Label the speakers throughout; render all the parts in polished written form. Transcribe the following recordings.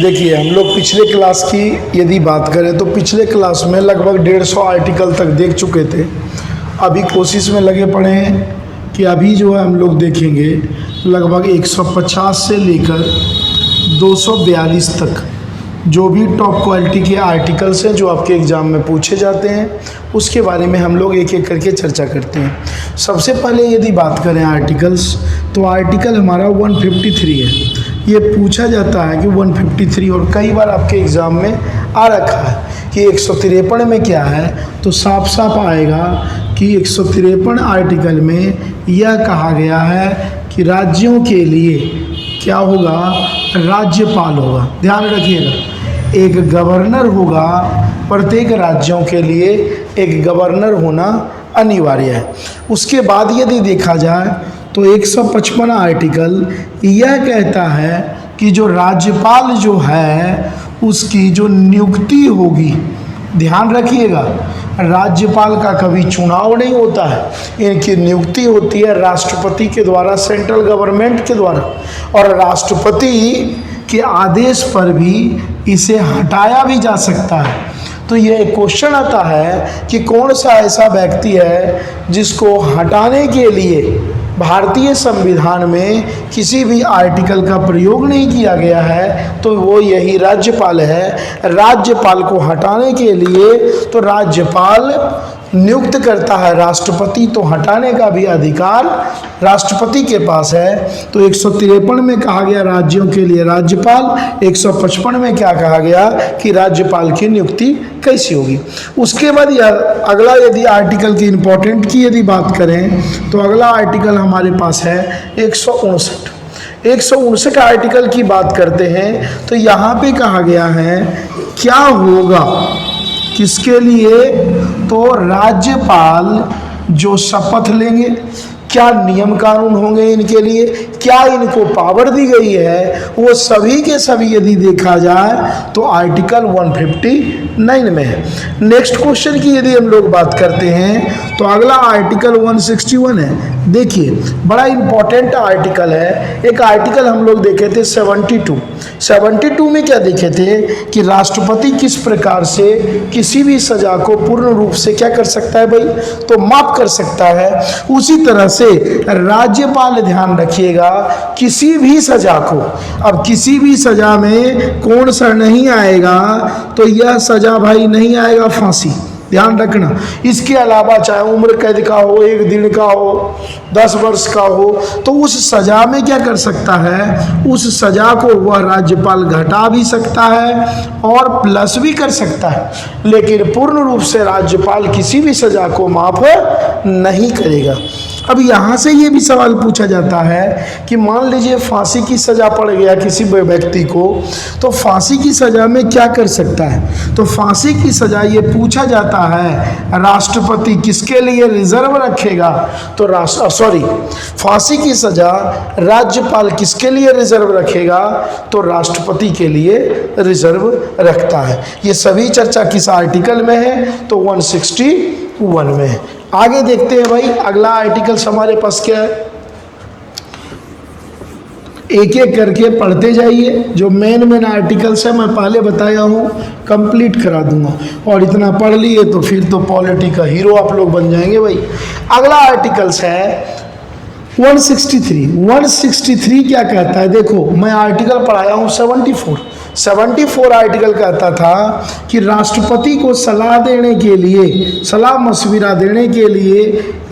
Speaker 1: देखिए, हम लोग पिछले क्लास की यदि बात करें तो पिछले क्लास में लगभग 150 आर्टिकल तक देख चुके थे। अभी कोशिश में लगे पड़े हैं कि अभी जो है हम लोग देखेंगे लगभग 150 से लेकर 242 तक जो भी टॉप क्वालिटी के आर्टिकल्स हैं जो आपके एग्ज़ाम में पूछे जाते हैं, उसके बारे में हम लोग एक एक करके चर्चा करते हैं। सबसे पहले यदि बात करें आर्टिकल्स, तो आर्टिकल हमारा 153 है। ये पूछा जाता है कि 153, और कई बार आपके एग्ज़ाम में आ रखा है कि 153 में क्या है, तो साफ साफ आएगा कि 153 आर्टिकल में यह कहा गया है कि राज्यों के लिए क्या होगा, राज्यपाल होगा। ध्यान रखिएगा, एक गवर्नर होगा, प्रत्येक राज्यों के लिए एक गवर्नर होना अनिवार्य है। उसके बाद यदि देखा जाए तो 155 आर्टिकल यह कहता है कि जो राज्यपाल जो है उसकी जो नियुक्ति होगी, ध्यान रखिएगा, राज्यपाल का कभी चुनाव नहीं होता है, इनकी नियुक्ति होती है राष्ट्रपति के द्वारा, सेंट्रल गवर्नमेंट के द्वारा, और राष्ट्रपति के आदेश पर भी इसे हटाया भी जा सकता है। तो ये क्वेश्चन आता है कि कौन सा ऐसा व्यक्ति है जिसको हटाने के लिए भारतीय संविधान में किसी भी आर्टिकल का प्रयोग नहीं किया गया है, तो वो यही राज्यपाल है। राज्यपाल को हटाने के लिए तो राज्यपाल नियुक्त करता है राष्ट्रपति, तो हटाने का भी अधिकार राष्ट्रपति के पास है। तो 153 में कहा गया राज्यों के लिए राज्यपाल, 155 में क्या कहा गया कि राज्यपाल की नियुक्ति कैसी होगी। उसके बाद अगला यदि आर्टिकल की इम्पोर्टेंट की यदि बात करें तो अगला आर्टिकल हमारे पास है 159 आर्टिकल की बात करते हैं। तो यहाँ पे कहा गया है क्या होगा, किसके लिए, तो राज्यपाल जो शपथ लेंगे, क्या नियम कानून होंगे इनके लिए, क्या इनको पावर दी गई है, वो सभी के सभी यदि देखा जाए तो आर्टिकल 159 में है। नेक्स्ट क्वेश्चन की यदि हम लोग बात करते हैं तो अगला आर्टिकल 161 है। देखिए, बड़ा इंपॉर्टेंट आर्टिकल है। एक आर्टिकल हम लोग देखे थे 72 में क्या देखे थे कि राष्ट्रपति किस प्रकार से किसी भी सजा को पूर्ण रूप से क्या कर सकता है भाई, तो माफ कर सकता है। उसी तरह से राज्यपाल, ध्यान रखिएगा, किसी भी सजा को, अब किसी भी सजा में कौन सा नहीं आएगा, तो यह सजा भाई नहीं आएगा फांसी, ध्यान रखना। इसके अलावा चाहे उम्र कैद का हो, 1 दिन का हो, 10 वर्ष का हो, तो उस सजा में क्या कर सकता है, उस सजा को वह राज्यपाल घटा भी सकता है और प्लस भी कर सकता है, लेकिन पूर्ण रूप से राज्यपाल किसी भी सजा को माफ नहीं करेगा। अब यहाँ से ये भी सवाल पूछा जाता है कि मान लीजिए फांसी की सज़ा पड़ गया किसी व्यक्ति को, तो फांसी की सज़ा में क्या कर सकता है, तो फांसी की सज़ा ये पूछा जाता है राष्ट्रपति किसके लिए रिजर्व रखेगा, तो फांसी की सज़ा राज्यपाल किसके लिए रिजर्व रखेगा, तो राष्ट्रपति के लिए रिजर्व रखता है। ये सभी चर्चा किस आर्टिकल में है, तो 161 में है। आगे देखते हैं भाई, अगला आर्टिकल्स हमारे पास क्या है, एक एक करके पढ़ते जाइए। जो मेन आर्टिकल्स है मैं पहले बताया हूँ, कंप्लीट करा दूंगा, और इतना पढ़ लिए तो फिर तो पॉलिटी का हीरो आप लोग बन जाएंगे भाई। अगला आर्टिकल्स है 163 क्या कहता है, देखो मैं आर्टिकल पढ़ाया हूँ 74 आर्टिकल कहता था कि राष्ट्रपति को सलाह देने के लिए, सलाह मशविरा देने के लिए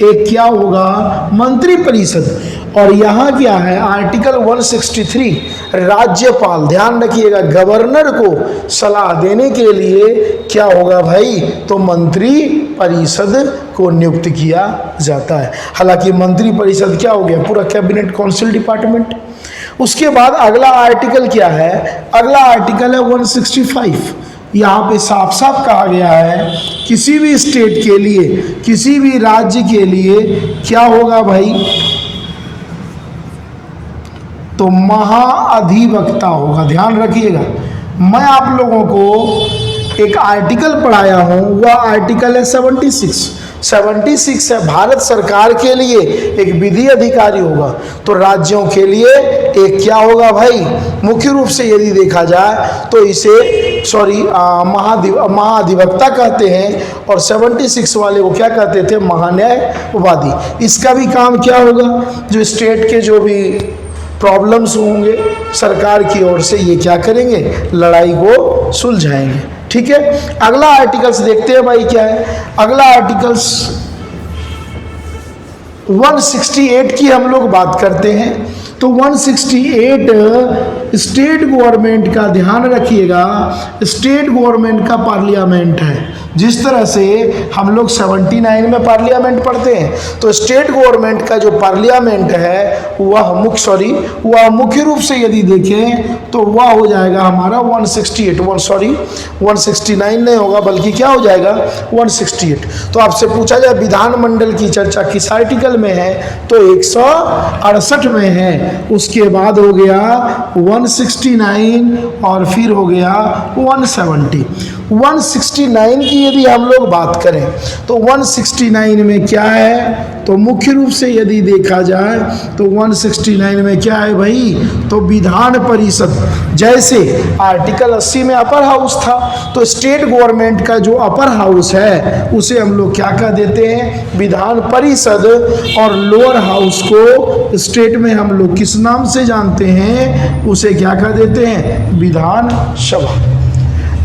Speaker 1: एक क्या होगा, मंत्रिपरिषद। और यहाँ क्या है, आर्टिकल 163 राज्यपाल, ध्यान रखिएगा, गवर्नर को सलाह देने के लिए क्या होगा भाई, तो मंत्री परिषद को नियुक्त किया जाता है। हालांकि मंत्री परिषद क्या हो गया, पूरा कैबिनेट काउंसिल डिपार्टमेंट। उसके बाद अगला आर्टिकल क्या है, अगला आर्टिकल है 165। यहाँ पे साफ साफ कहा गया है किसी भी स्टेट के लिए, किसी भी राज्य के लिए क्या होगा भाई, तो महाअधिवक्ता होगा। ध्यान रखिएगा, मैं आप लोगों को एक आर्टिकल पढ़ाया हूँ, वह आर्टिकल है 76। 76 है भारत सरकार के लिए एक विधि अधिकारी होगा, तो राज्यों के लिए एक क्या होगा भाई, मुख्य रूप से यदि देखा जाए तो इसे महाधिवक्ता कहते हैं, और 76 वाले को क्या कहते थे, महान्यायवादी। इसका भी काम क्या होगा, जो स्टेट के जो भी प्रॉब्लम्स होंगे सरकार की ओर से, ये क्या करेंगे, लड़ाई को सुलझाएंगे। ठीक है, अगला आर्टिकल्स देखते हैं भाई क्या है। अगला आर्टिकल्स 168 की हम लोग बात करते हैं। तो 168 स्टेट गवर्नमेंट का, ध्यान रखिएगा, स्टेट गवर्नमेंट का पार्लियामेंट है। जिस तरह से हम लोग 79 में पार्लियामेंट पढ़ते हैं, तो स्टेट गवर्नमेंट का जो पार्लियामेंट है वह मुख्य रूप से यदि देखें तो वह हो जाएगा हमारा 169 नहीं होगा, बल्कि क्या हो जाएगा 168। तो आपसे पूछा जाए विधानमंडल की चर्चा किस आर्टिकल में है, तो 168 में है। उसके बाद हो गया 169 और फिर हो गया 170। 169 की यदि हम लोग बात करें तो 169 में क्या है, तो मुख्य रूप से यदि देखा जाए तो 169 में क्या है भाई, तो विधान परिषद। जैसे आर्टिकल 80 में अपर हाउस था, तो स्टेट गवर्नमेंट का जो अपर हाउस है उसे हम लोग क्या कह देते हैं, विधान परिषद। और लोअर हाउस को स्टेट में हम लोग किस नाम से जानते हैं, उसे क्या कह देते हैं, विधान सभा।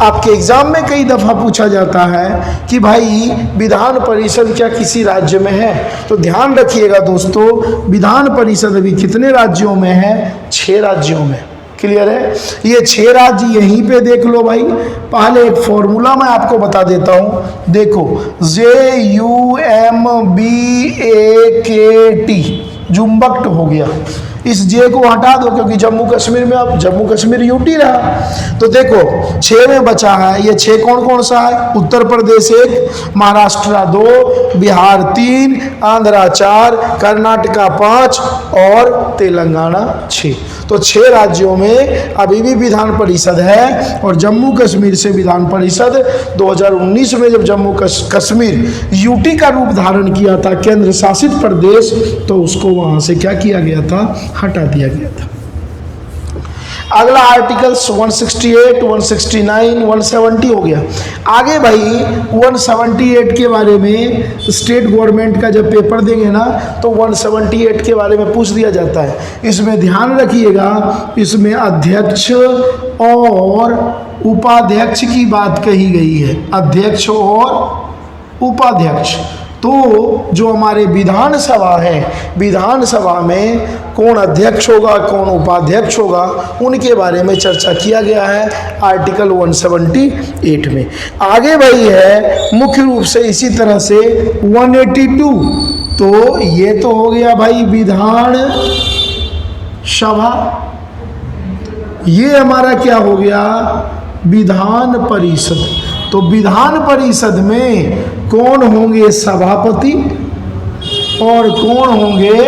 Speaker 1: आपके एग्जाम में कई दफा पूछा जाता है कि भाई विधान परिषद क्या किसी राज्य में है, तो ध्यान रखिएगा दोस्तों, विधान परिषद अभी कितने राज्यों में है, 6 राज्यों में। क्लियर है, ये 6 राज्य यहीं पे देख लो भाई। पहले एक फॉर्मूला मैं आपको बता देता हूं, देखो JUMBAKT, जुम्बक्ट हो गया, इस जे को हटा दो क्योंकि जम्मू कश्मीर में अब जम्मू कश्मीर यूटी रहा। तो देखो 6 में बचा है, ये 6 कौन कौन सा है, उत्तर प्रदेश 1, महाराष्ट्र 2, बिहार 3, आंध्रा 4, कर्नाटका 5 और तेलंगाना 6। तो 6 राज्यों में अभी भी विधान परिषद है। और जम्मू कश्मीर से विधान परिषद 2019 में जब जम्मू कश्मीर यूटी का रूप धारण किया था, केंद्र शासित प्रदेश, तो उसको वहां से क्या किया गया था, हटा दिया गया था। अगला आर्टिकल्स 168, 169, 170 हो गया। आगे भाई 178 के बारे में स्टेट गवर्नमेंट का जब पेपर देंगे ना, तो 178 के बारे में पूछ दिया जाता है। इसमें ध्यान रखिएगा, इसमें अध्यक्ष और उपाध्यक्ष की बात कही गई है, अध्यक्ष और उपाध्यक्ष। तो जो हमारे विधानसभा है, विधानसभा में कौन अध्यक्ष होगा, कौन उपाध्यक्ष होगा, उनके बारे में चर्चा किया गया है आर्टिकल 178 में। आगे भाई है मुख्य रूप से इसी तरह से 182। तो ये तो हो गया भाई विधान सभा, ये हमारा क्या हो गया, विधान परिषद। तो विधान परिषद में कौन होंगे सभापति और कौन होंगे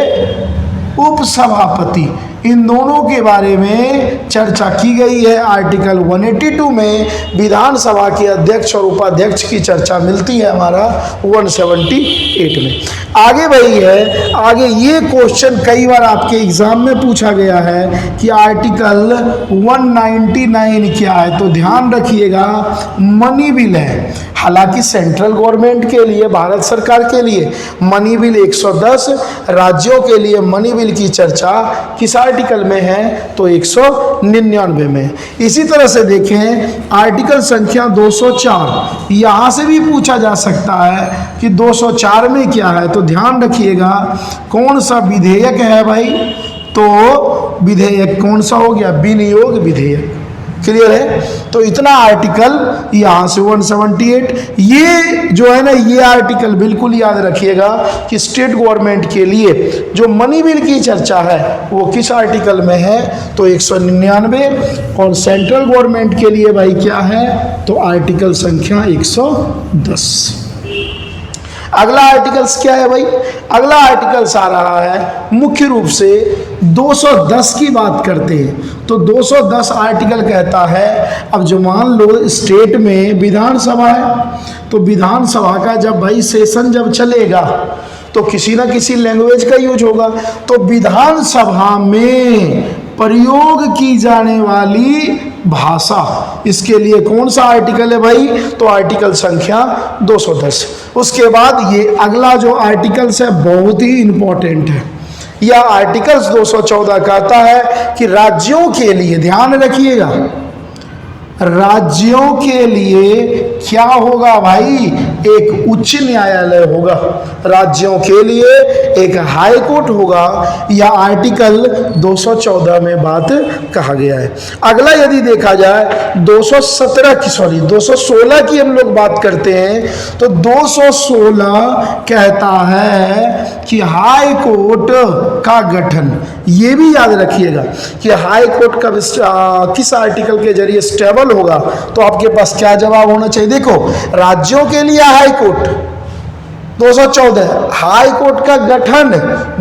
Speaker 1: उपसभापति, इन दोनों के बारे में चर्चा की गई है आर्टिकल 182 में। विधानसभा के अध्यक्ष और उपाध्यक्ष की चर्चा मिलती है हमारा 178 में। आगे भाई है, आगे ये क्वेश्चन कई बार आपके एग्जाम में पूछा गया है कि आर्टिकल 199 क्या है, तो ध्यान रखिएगा मनी बिल है। हालांकि सेंट्रल गवर्नमेंट के लिए, भारत सरकार के लिए मनी बिल 110, राज्यों के लिए मनी बिल की चर्चा किस आर्टिकल में है, तो 199 में। इसी तरह से देखें आर्टिकल संख्या 204, यहाँ से भी पूछा जा सकता है कि 204 में क्या है, तो ध्यान रखिएगा कौन सा विधेयक है भाई, तो विधेयक कौन सा हो गया, विनियोग विधेयक। क्लियर है, तो इतना आर्टिकल यहाँ से 178। ये जो है ना, ये आर्टिकल बिल्कुल याद रखिएगा कि स्टेट गवर्नमेंट के लिए जो मनी बिल की चर्चा है वो किस आर्टिकल में है, तो 199। और सेंट्रल गवर्नमेंट के लिए भाई क्या है, तो आर्टिकल संख्या 110। अगला आर्टिकल्स क्या है भाई? अगला आर्टिकल्स आ रहा है मुख्य रूप से 210 की बात करते हैं। तो 210 आर्टिकल कहता है, अब जो मान लो स्टेट में विधानसभा है, तो विधानसभा का जब भाई सेशन जब चलेगा तो किसी ना किसी लैंग्वेज का यूज होगा। तो विधानसभा में प्रयोग की जाने वाली भाषा, इसके लिए कौन सा आर्टिकल है भाई? तो आर्टिकल संख्या 210। उसके बाद ये अगला जो आर्टिकल्स है बहुत ही इंपॉर्टेंट है। यह आर्टिकल्स 214 कहता है कि राज्यों के लिए, ध्यान रखिएगा, राज्यों के लिए क्या होगा भाई? एक उच्च न्यायालय होगा, राज्यों के लिए एक हाई कोर्ट होगा। यह आर्टिकल 214 में बात कहा गया है। अगला यदि देखा जाए 216 की हम लोग बात करते हैं, तो 216 कहता है कि हाई कोर्ट का गठन। ये भी याद रखिएगा कि हाई कोर्ट का किस आर्टिकल के जरिए स्टेबल होगा। तो आपके पास क्या जवाब होना चाहिए? देखो, राज्यों के लिए हाई कोर्ट 214, हाई कोर्ट का गठन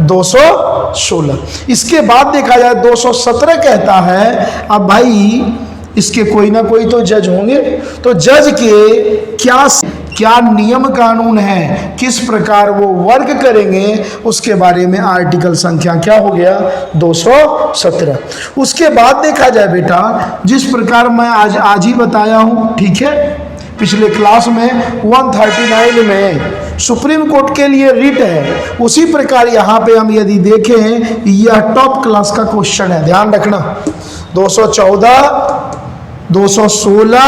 Speaker 1: 216। इसके बाद देखा जाए 217 कहता है, अब भाई इसके कोई ना कोई तो जज होंगे, तो जज के क्या नियम कानून है, किस प्रकार वो वर्क करेंगे, उसके बारे में आर्टिकल संख्या क्या हो गया? 217। उसके बाद देखा जाए बेटा, जिस प्रकार मैं आज ही बताया हूं, ठीक है, पिछले क्लास में 139 में सुप्रीम कोर्ट के लिए रिट है, उसी प्रकार यहाँ पे हम यदि देखें, यह टॉप क्लास का क्वेश्चन है, ध्यान रखना। 214, 216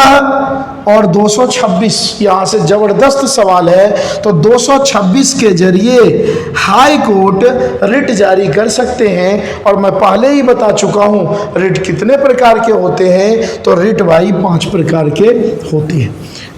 Speaker 1: और 226 यहाँ से जबरदस्त सवाल है। तो 226 के जरिए हाई कोर्ट रिट जारी कर सकते हैं, और मैं पहले ही बता चुका हूँ रिट कितने प्रकार के होते हैं। तो रिट भाई 5 प्रकार के होते हैं।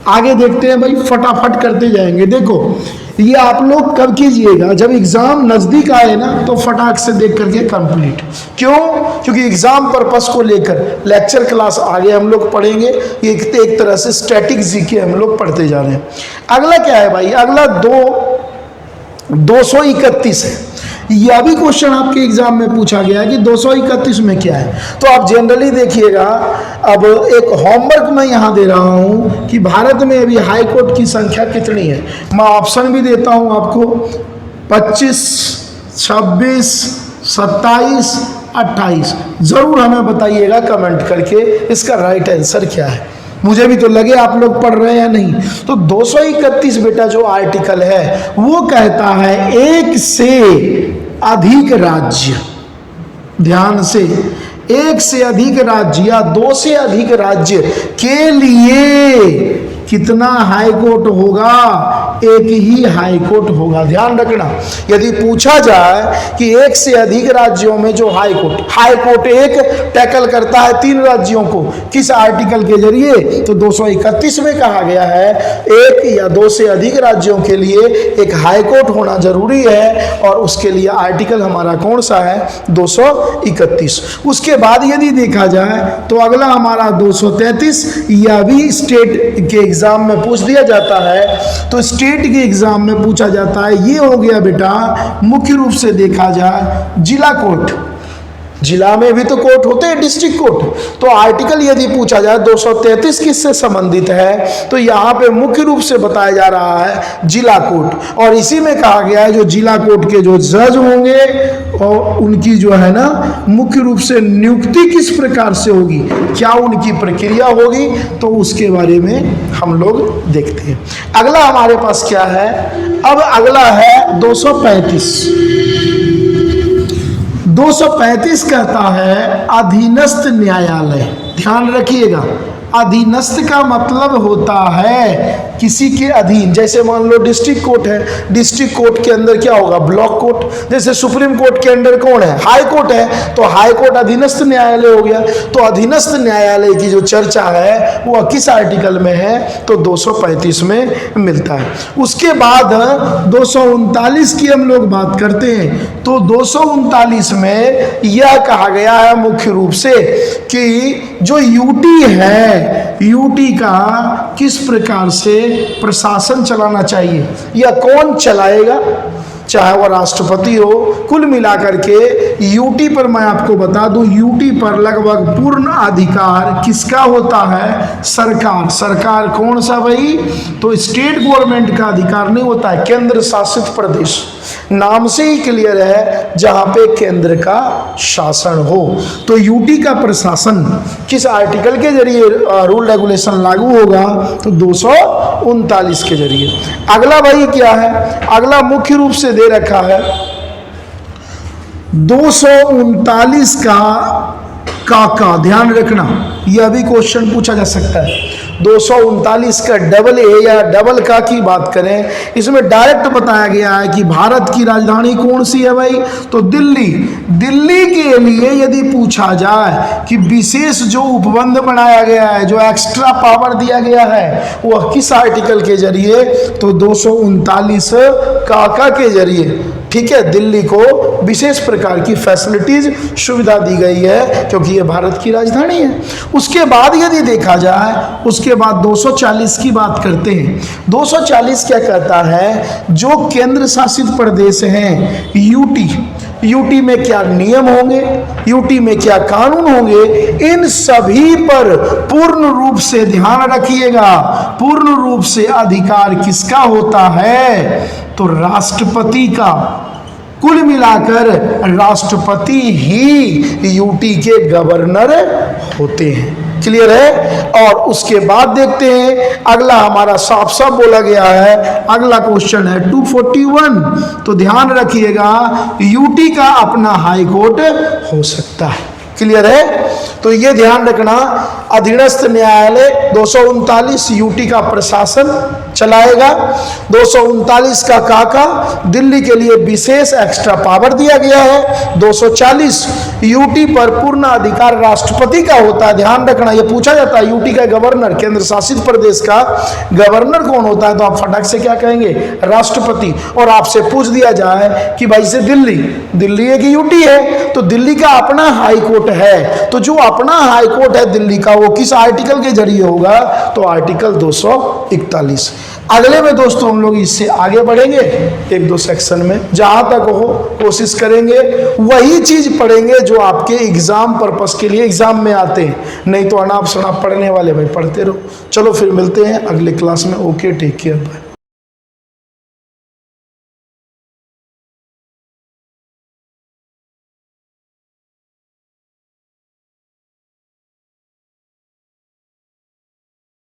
Speaker 1: आगे देखते हैं भाई, फटाफट करते जाएंगे। देखो, ये आप लोग कब कीजिएगा? जब एग्जाम नज़दीक आए ना, तो फटाक से देख करके कंप्लीट। क्यों? क्योंकि एग्जाम पर्पस को लेकर लेक्चर क्लास आगे हम लोग पढ़ेंगे, एक तरह से स्टैटिक जीके हम लोग पढ़ते जा रहे हैं। अगला क्या है भाई? अगला 231 है। यह भी क्वेश्चन आपके एग्जाम में पूछा गया है कि 231 में क्या है। तो आप जनरली देखिएगा, अब एक होमवर्क मैं यहाँ दे रहा हूँ कि भारत में अभी हाई कोर्ट की संख्या कितनी है। मैं ऑप्शन भी देता हूँ आपको, 25, 26, 27, 28। ज़रूर हमें बताइएगा कमेंट करके इसका राइट आंसर क्या है। मुझे भी तो लगे आप लोग पढ़ रहे हैं या नहीं। तो 231 बेटा जो आर्टिकल है वो कहता है, एक से अधिक राज्य, ध्यान से, एक से अधिक राज्य या 2 से अधिक राज्य के लिए कितना हाई कोर्ट होगा? एक ही हाई कोर्ट होगा। ध्यान रखना, यदि पूछा जाए कि एक से अधिक राज्यों में जो हाई कोर्ट एक टैकल करता है 3 राज्यों को, किस आर्टिकल के जरिए? तो 231 में कहा गया है एक या 2 से अधिक राज्यों के लिए एक हाई कोर्ट होना जरूरी है, और उसके लिए आर्टिकल हमारा कौन सा है? 231। उसके बाद यदि देखा जाए तो अगला हमारा 233, यह भी स्टेट के एग्जाम में पूछ दिया जाता है। तो स्टेट के एग्जाम में पूछा जाता है, ये हो गया बेटा मुख्य रूप से देखा जाए जिला कोर्ट। जिला में भी तो कोर्ट होते हैं, डिस्ट्रिक्ट कोर्ट। तो आर्टिकल यदि पूछा जाए 233 किससे संबंधित है, तो यहाँ पे मुख्य रूप से बताया जा रहा है जिला कोर्ट। और इसी में कहा गया है जो जिला कोर्ट के जो जज होंगे और उनकी जो है ना मुख्य रूप से नियुक्ति किस प्रकार से होगी, क्या उनकी प्रक्रिया होगी, तो उसके बारे में हम लोग देखते हैं। अगला हमारे पास क्या है? अब अगला है 235 कहता है अधीनस्थ न्यायालय। ध्यान रखिएगा, अधीनस्थ का मतलब होता है किसी के अधीन। जैसे मान लो डिस्ट्रिक्ट कोर्ट है, डिस्ट्रिक्ट कोर्ट के अंदर क्या होगा? Block court. जैसे सुप्रीम कोर्ट के अंदर कौन है? हाई कोर्ट है, तो हाई कोर्ट अधीनस्थ न्यायालय हो गया। तो अधीनस्थ न्यायालय की जो चर्चा है वो किस आर्टिकल में है? तो 235 में मिलता है। उसके बाद 239 की हम लोग बात करते हैं। तो 239 में यह कहा गया है मुख्य रूप से कि जो यूटी है, यूटी का किस प्रकार से प्रशासन चलाना चाहिए या कौन चलाएगा, चाहे वह राष्ट्रपति हो। कुल मिलाकर के यूटी पर मैं आपको बता दूं, यूटी पर लगभग पूर्ण अधिकार किसका होता है, सरकार। सरकार कौन सा भाई, तो स्टेट गवर्नमेंट का अधिकार नहीं होता है, केंद्र शासित प्रदेश। नाम से ही क्लियर है, जहां पे केंद्र का शासन हो। तो यूटी का प्रशासन किस आर्टिकल के जरिए रूल रेगुलेशन लागू होगा, तो 239 के जरिए। अगला भाई क्या है, अगला मुख्य रूप से दे रखा है 239 का ध्यान रखना, यह भी क्वेश्चन पूछा जा सकता है। 239 का डबल ए या डबल का की बात करें, इसमें डायरेक्ट बताया गया है कि भारत की राजधानी कौन सी है भाई, तो दिल्ली। दिल्ली के लिए यदि पूछा जाए कि विशेष जो उपबंध बनाया गया है, जो एक्स्ट्रा पावर दिया गया है, वह किस आर्टिकल के जरिए, तो 239 का के जरिए। ठीक है, दिल्ली को विशेष प्रकार की फैसिलिटीज सुविधा दी गई है क्योंकि ये भारत की राजधानी है। उसके बाद यदि देखा जाए, उसके बाद 240 की बात करते हैं। 240 क्या कहता है, जो केंद्र शासित प्रदेश हैं यूटी, यूटी में क्या नियम होंगे, यूटी में क्या कानून होंगे, इन सभी पर पूर्ण रूप से ध्यान रखिएगा। पूर्ण रूप से अधिकार किसका होता है, तो राष्ट्रपति का। कुल मिलाकर राष्ट्रपति ही यूटी के गवर्नर होते हैं। क्लियर है। और उसके बाद देखते हैं अगला हमारा साफ साफ बोला गया है, अगला क्वेश्चन है 241। तो ध्यान रखिएगा, यूटी का अपना हाई कोर्ट हो सकता है। क्लियर है, तो ये ध्यान रखना। अधीनस्थ न्यायालय 239 यूटी का प्रशासन चलाएगा। 239 का काका दिल्ली के लिए विशेष एक्स्ट्रा पावर दिया गया है। 240 यूटी पर पूर्ण अधिकार राष्ट्रपति का होता है। ध्यान रखना, ये पूछा जाता है यूटी का गवर्नर, केंद्र शासित प्रदेश का गवर्नर कौन होता है, तो आप फटाक से क्या कहेंगे, राष्ट्रपति। और आपसे पूछ दिया जाए कि भाई से दिल्ली एक यूटी है, तो दिल्ली का अपना हाई कोर्ट है, तो जो अपना हाई कोर्ट है दिल्ली का, वो किस आर्टिकल के जरिए होगा, तो आर्टिकल 241। अगले में दोस्तों हम लोग इससे आगे बढ़ेंगे, एक दो सेक्शन में जहां तक हो कोशिश करेंगे वही चीज पढ़ेंगे जो आपके एग्जाम पर्पस के लिए एग्जाम में आते हैं, नहीं तो अनाप शनाप पढ़ने वाले भाई पढ़ते रहो। चलो फिर मिलते हैं अगले क्लास में। Okay, take care, bye.